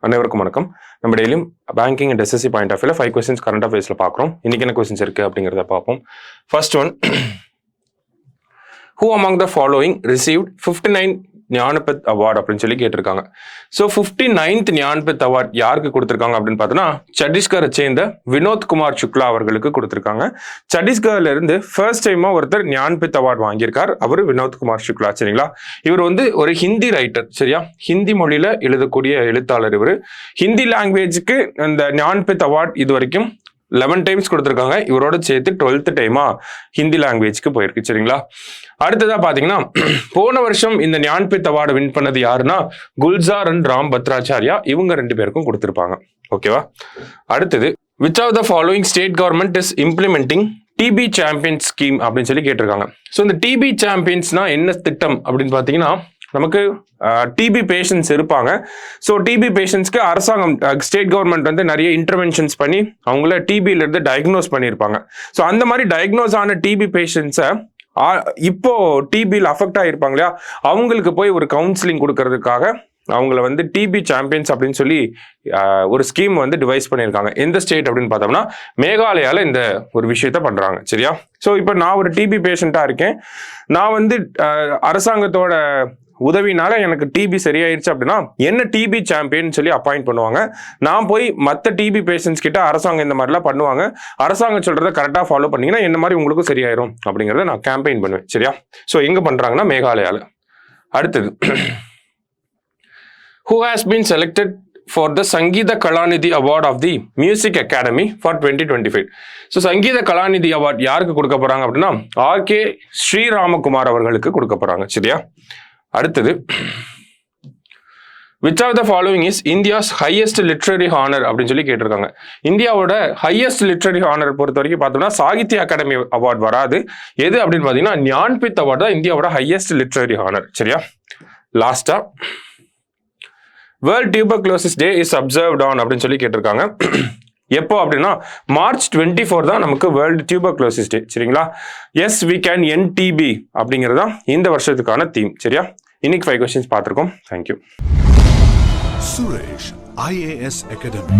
அனைவருக்கும் வணக்கம். நம்ம டெய்லியும் banking and SSC point of வியூல 5 questions கரண்ட் அஃபேர்ஸ்ல பார்க்குறோம். இன்னைக்கு என்ன கொஸ்டின்ஸ் இருக்கு அப்படிங்கிறத பார்ப்போம். First one, who among the following received 59 Jnanpith award அப்படின்னு சொல்லி கேட்டிருக்காங்க. ஸோ 59th ஞானபத் அவார்ட் யாருக்கு கொடுத்துருக்காங்க அப்படின்னு பார்த்தோன்னா சத்தீஸ்கரை சேர்ந்த வினோத் குமார் சுக்லா அவர்களுக்கு கொடுத்துருக்காங்க. சத்தீஸ்கர்ல இருந்து ஃபர்ஸ்ட் டைமா ஒருத்தர் ஞானபத் அவார்டு வாங்கியிருக்கார். அவர் வினோத் குமார் சுக்லா. சரிங்களா? இவர் வந்து ஒரு ஹிந்தி ரைட்டர். சரியா? ஹிந்தி மொழியில எழுதக்கூடிய எழுத்தாளர். இவர் ஹிந்தி லாங்குவேஜுக்கு இந்த ஞானபத் அவார்டு இது வரைக்கும் 11 டைம்ஸ் கொடுத்துருக்காங்க. இவரோட சேர்த்து 12th டைமா ஹிந்தி லாங்குவேஜ்க்கு போயிருக்கு. சரிங்களா? அடுத்ததா பாத்தீங்கன்னா போன வருஷம் இந்த ஞானபத் அவார்டு வின் பண்ணது யாருன்னா குல்சார் அண்ட் ராம் பத்ராச்சாரியா. இவங்க 2 பேருக்கும் கொடுத்திருப்பாங்க. ஓகேவா? அடுத்தது, which of the following state government is implementing TB champions scheme அப்படின்னு சொல்லி கேட்டிருக்காங்க. ஸோ இந்த டிபி சாம்பியன்ஸ்னா என்ன திட்டம் அப்படின்னு பார்த்தீங்கன்னா, நமக்கு டிபி பேஷண்ட்ஸ் இருப்பாங்க. ஸோ டிபி பேஷண்ட்ஸ்க்கு அரசாங்கம் ஸ்டேட் கவர்மெண்ட் வந்து நிறைய இன்டர்வென்ஷன்ஸ் பண்ணி அவங்கள டிபியில இருந்து டயக்னோஸ் பண்ணியிருப்பாங்க. ஸோ அந்த மாதிரி டயக்னோஸ் ஆன டிபி பேஷண்ட்ஸை இப்போ டிபியில் அஃபெக்ட் ஆகிருப்பாங்க இல்லையா, அவங்களுக்கு போய் ஒரு கவுன்சிலிங் கொடுக்கறதுக்காக அவங்கள வந்து டிபி சாம்பியன்ஸ் அப்படின்னு சொல்லி ஒரு ஸ்கீம் வந்து டிவைஸ் பண்ணியிருக்காங்க. எந்த ஸ்டேட் அப்படின்னு பார்த்தோம்னா மேகாலயால இந்த ஒரு விஷயத்த பண்றாங்க. சரியா? ஸோ இப்போ நான் ஒரு டிபி பேஷண்டா இருக்கேன். நான் வந்து அரசாங்கத்தோட உதவினால எனக்கு டிபி சரியாயிருச்சு அப்படின்னா என்ன டிபி சாம்பியன் சொல்லி அப்பாயிண்ட் பண்ணுவாங்க. நான் போய் மற்ற டிபி பேஷண்ட்ஸ் கிட்ட அரசாங்கம் இந்த மாதிரிலாம் பண்ணுவாங்க, அரசாங்கம் சொல்றதை கரெக்டாக ஃபாலோ பண்ணீங்கன்னா என்ன மாதிரி உங்களுக்கும் சரியாயிரும் அப்படிங்கிறத நான் கேம்பெயின் பண்ணுவேன். சரியா? ஸோ எங்க பண்றாங்கன்னா மேகாலயால. அடுத்தது, who has been selected for the Sangeeta Kalanidhi Award of the Music Academy for 2025. So Sangeetha Kalanidhi award யாருக்கு கொடுக்க போறாங்க அப்படின்னா ஆர்கே ஸ்ரீராமகுமார் அவர்களுக்கு கொடுக்க போறாங்க. சரியா? அடுத்தது, which of the following is India's highest literary honor அப்படின்னு சொல்லி கேட்டிருக்காங்க. இந்தியாவோட ஹையஸ்ட் லிட்ரரி ஹானர் பொறுத்த வரைக்கும் பார்த்தோம்னா சாகித்ய அகாடமி அவார்டு வராது. எது அப்படின்னு பார்த்தீங்கன்னா ஞான்பீத் அவார்டு தான் இந்தியாவோட ஹையஸ்ட் லிட்ரரி ஹானர். சரியா? லாஸ்டா, world tuberculosis day is observed on அப்படின்னு சொல்லி கேட்டிருக்காங்க. எப்போ அப்படின்னா March 24 தான் நமக்கு வேர்ல்டு டியூபர்குலோசிஸ் டே. சரிங்களா? Yes we can end TB அப்படிங்கிறது தான் இந்த வருஷத்துக்கான தீம். சரியா? இன்னைக்கு 5 questions பார்த்துருக்கோம். தேங்க்யூ. Suresh IAS Academy.